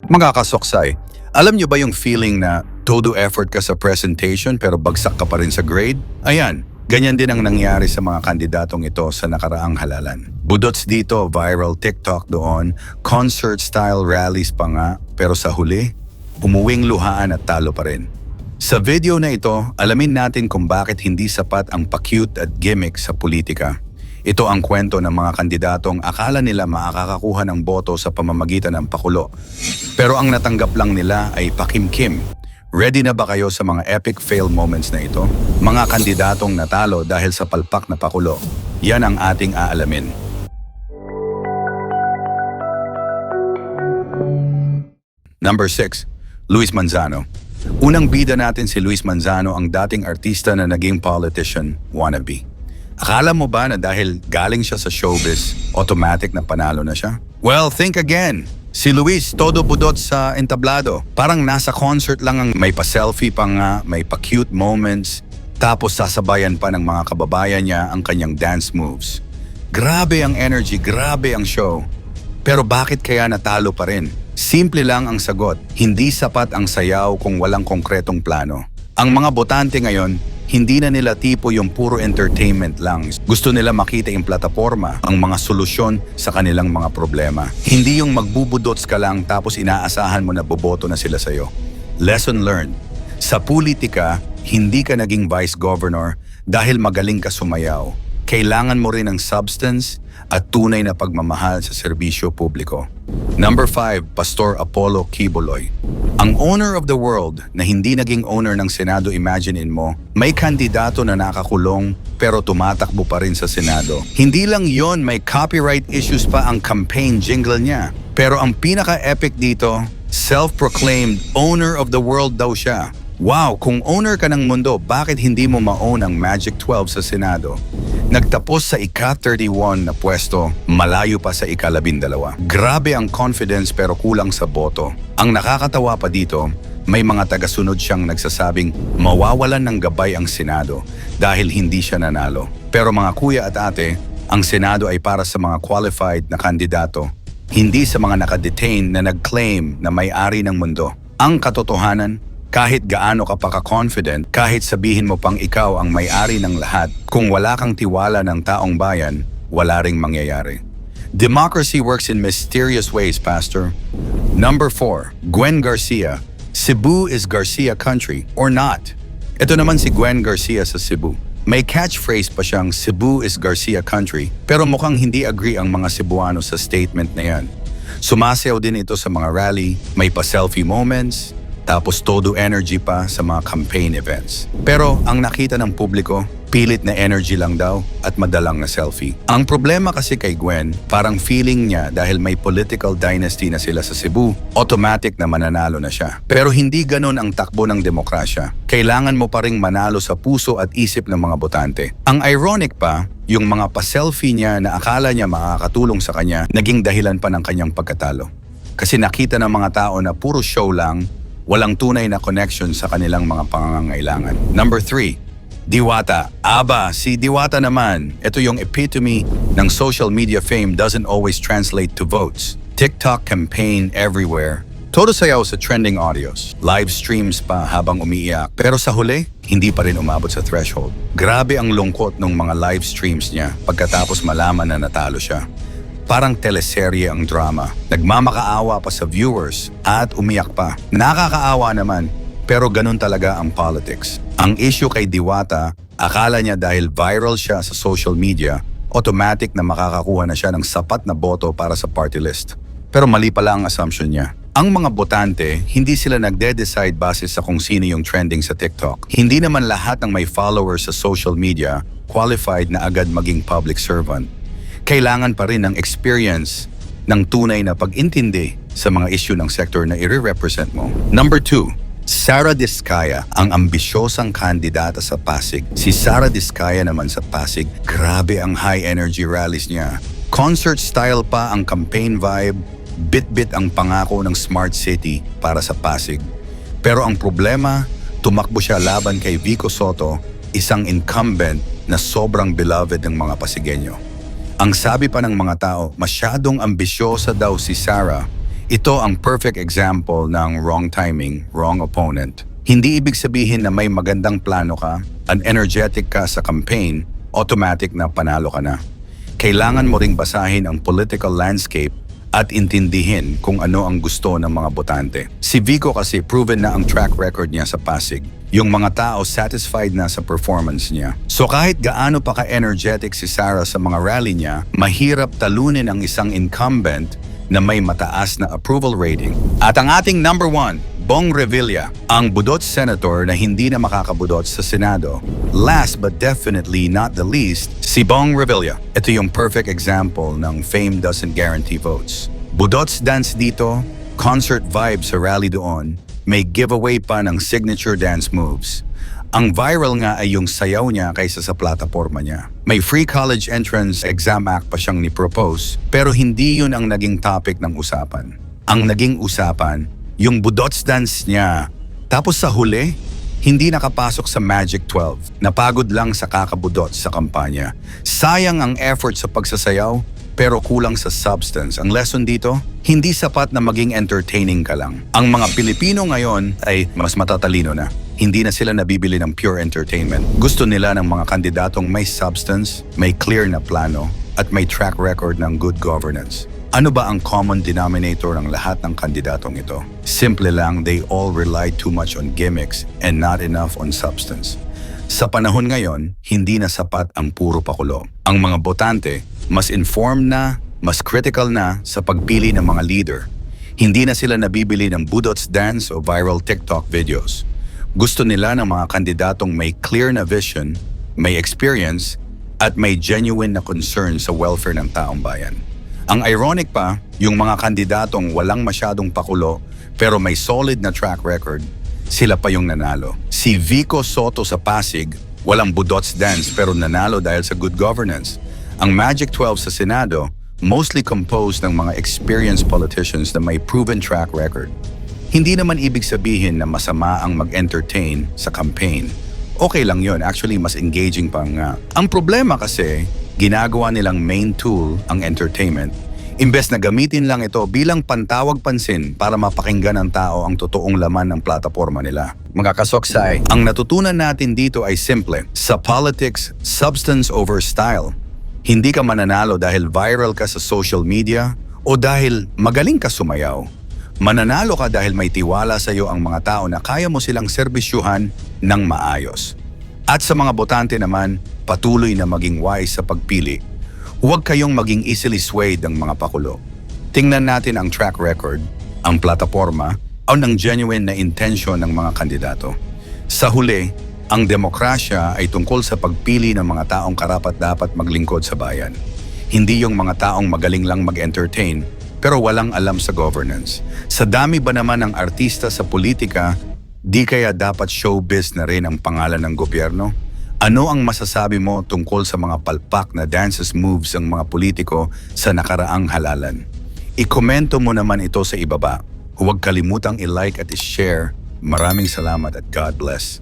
Makakasoksay. Alam nyo ba yung feeling na todo effort ka sa presentation pero bagsak ka pa rin sa grade? Ayan, ganyan din ang nangyari sa mga kandidatong ito sa nakaraang halalan. Budots dito, viral TikTok doon, concert-style rallies pa nga, pero sa huli, umuwing luhaan at talo pa rin. Sa video na ito, alamin natin kung bakit hindi sapat ang pa-cute at gimmick sa politika. Ito ang kwento ng mga kandidatong akala nila makakakuha ng boto sa pamamagitan ng pakulo. Pero ang natanggap lang nila ay pakimkim. Ready na ba kayo sa mga epic fail moments na ito? Mga kandidatong natalo dahil sa palpak na pakulo. Yan ang ating aalamin. Number 6. Luis Manzano. Unang bida natin si Luis Manzano, ang dating artista na naging politician wannabe. Akala mo ba na dahil galing siya sa showbiz, automatic na panalo na siya? Well, think again. Si Luis, todo budot sa entablado. Parang nasa concert lang ang may pa-selfie pa nga, may pa-cute moments, tapos sasabayan pa ng mga kababayan niya ang kanyang dance moves. Grabe ang energy, grabe ang show. Pero bakit kaya natalo pa rin? Simple lang ang sagot, hindi sapat ang sayaw kung walang konkretong plano. Ang mga botante ngayon, hindi na nila tipo yung puro entertainment lang. Gusto nila makita yung plataforma, ang mga solusyon sa kanilang mga problema. Hindi yung magbubudots ka lang tapos inaasahan mo na boboto na sila sa'yo. Lesson learned. Sa politika, hindi ka naging vice governor dahil magaling ka sumayaw. Kailangan mo rin ng substance at tunay na pagmamahal sa serbisyo publiko. Number 5, Pastor Apollo Quiboloy. Ang owner of the world na hindi naging owner ng Senado, imaginein mo, may kandidato na nakakulong pero tumatakbo pa rin sa Senado. Hindi lang yon, may copyright issues pa ang campaign jingle niya. Pero ang pinaka-epic dito, self-proclaimed owner of the world daw siya. Wow, kung owner ka ng mundo, bakit hindi mo ma-own ang Magic 12 sa Senado? Nagtapos sa ika-31 na pwesto, malayo pa sa ika-12. Grabe ang confidence pero kulang sa boto. Ang nakakatawa pa dito, may mga tagasunod siyang nagsasabing mawawalan ng gabay ang Senado dahil hindi siya nanalo. Pero mga kuya at ate, ang Senado ay para sa mga qualified na kandidato, hindi sa mga nakadetain na nag-claim na may-ari ng mundo. Ang katotohanan, kahit gaano ka pa ka-confident, kahit sabihin mo pang ikaw ang may-ari ng lahat, kung wala kang tiwala ng taong bayan, wala ring mangyayari. Democracy works in mysterious ways, Pastor. Number 4, Gwen Garcia. Cebu is Garcia country or not? Ito naman si Gwen Garcia sa Cebu. May catchphrase pa siyang Cebu is Garcia country, pero mukhang hindi agree ang mga Cebuano sa statement na yan. Sumasayaw din ito sa mga rally, may pa-selfie moments, tapos todo energy pa sa mga campaign events. Pero ang nakita ng publiko, pilit na energy lang daw at madalang na selfie. Ang problema kasi kay Gwen, parang feeling niya dahil may political dynasty na sila sa Cebu, automatic na mananalo na siya. Pero hindi ganun ang takbo ng demokrasya. Kailangan mo pa ring manalo sa puso at isip ng mga botante. Ang ironic pa, yung mga pa-selfie niya na akala niya makakatulong sa kanya, naging dahilan pa ng kanyang pagkatalo. Kasi nakita ng mga tao na puro show lang, walang tunay na connection sa kanilang mga pangangailangan. Number 3, Diwata. Aba, si Diwata naman. Ito yung epitome ng social media fame doesn't always translate to votes. TikTok campaign everywhere. Todo sayaw sa trending audios. Live streams pa habang umiiyak. Pero sa huli, hindi pa rin umabot sa threshold. Grabe ang lungkot ng mga live streams niya pagkatapos malaman na natalo siya. Parang teleserye ang drama. Nagmamakaawa pa sa viewers at umiyak pa. Nakakaawa naman, pero ganun talaga ang politics. Ang issue kay Diwata, akala niya dahil viral siya sa social media, automatic na makakakuha na siya ng sapat na boto para sa party list. Pero mali pala ang assumption niya. Ang mga botante, hindi sila nagde-decide base sa kung sino yung trending sa TikTok. Hindi naman lahat ng may followers sa social media qualified na agad maging public servant. Kailangan pa rin ng experience, ng tunay na pag-intindi sa mga issue ng sector na i-represent mo. Number 2, Sara Diskaya, ang ambisyosang kandidata sa Pasig. Si Sara Diskaya naman sa Pasig, grabe ang high energy rallies niya. Concert style pa ang campaign vibe, bit-bit ang pangako ng smart city para sa Pasig. Pero ang problema, tumakbo siya laban kay Vico Soto, isang incumbent na sobrang beloved ng mga Pasigenyo. Ang sabi pa ng mga tao, masyadong ambisyosa daw si Sara, Ito ang perfect example ng wrong timing, wrong opponent. Hindi ibig sabihin na may magandang plano ka, an energetic ka sa campaign, automatic na panalo ka na. Kailangan mo ring basahin ang political landscape at intindihin kung ano ang gusto ng mga botante. Si Vico kasi proven na ang track record niya sa Pasig. Yung mga tao satisfied na sa performance niya. So kahit gaano pa ka-energetic si Sara sa mga rally niya, mahirap talunin ang isang incumbent na may mataas na approval rating. At ang ating number 1, Bong Revilla, ang budot senator na hindi na makakabudot sa Senado. Last but definitely not the least, si Bong Revilla. Ito yung perfect example ng fame doesn't guarantee votes. Budots dance dito, concert vibe sa rally doon, may giveaway pa ng signature dance moves. Ang viral nga ay yung sayaw niya kaysa sa plataforma niya. May free college entrance exam act pa siyang ni-propose, pero hindi yun ang naging topic ng usapan. Ang naging usapan, yung budots dance niya. Tapos sa huli, hindi nakapasok sa Magic 12. Napagod lang sa kakabudot sa kampanya. Sayang ang effort sa pagsasayaw, pero kulang sa substance. Ang lesson dito, hindi sapat na maging entertaining ka lang. Ang mga Pilipino ngayon ay mas matatalino na. Hindi na sila nabibili ng pure entertainment. Gusto nila ng mga kandidatong may substance, may clear na plano, at may track record ng good governance. Ano ba ang common denominator ng lahat ng kandidatong ito? Simple lang, they all rely too much on gimmicks and not enough on substance. Sa panahon ngayon, hindi na sapat ang puro pakulo. Ang mga botante, mas informed na, mas critical na sa pagpili ng mga leader. Hindi na sila nabibili ng budots dance o viral TikTok videos. Gusto nila ng mga kandidatong may clear na vision, may experience, at may genuine na concern sa welfare ng taong bayan. Ang ironic pa, yung mga kandidatong walang masyadong pakulo pero may solid na track record, sila pa yung nanalo. Si Vico Soto sa Pasig, walang budots dance pero nanalo dahil sa good governance. Ang Magic 12 sa Senado, mostly composed ng mga experienced politicians na may proven track record. Hindi naman ibig sabihin na masama ang mag-entertain sa campaign. Okay lang yun, actually mas engaging pa nga. Ang problema kasi, ginagawa nilang main tool ang entertainment. Imbes na gamitin lang ito bilang pantawag pansin para mapakinggan ng tao ang totoong laman ng plataforma nila. Mga kasoksay, ang natutunan natin dito ay simple. Sa politics, substance over style. Hindi ka mananalo dahil viral ka sa social media o dahil magaling ka sumayaw. Mananalo ka dahil may tiwala sa iyo ang mga tao na kaya mo silang serbisyuhan ng maayos. At sa mga botante naman, patuloy na maging wise sa pagpili. Huwag kayong maging easily swayed ng mga pakulo. Tingnan natin ang track record, ang plataforma, o ng genuine na intention ng mga kandidato. Sa huli, ang demokrasya ay tungkol sa pagpili ng mga taong karapat-dapat maglingkod sa bayan. Hindi yung mga taong magaling lang mag-entertain pero walang alam sa governance. Sa dami ba naman ng artista sa politika, di kaya dapat showbiz na rin ang pangalan ng gobyerno? Ano ang masasabi mo tungkol sa mga palpak na dances moves ng mga politiko sa nakaraang halalan? I-komento mo naman ito sa ibaba. Huwag kalimutang i-like at i-share. Maraming salamat at God bless.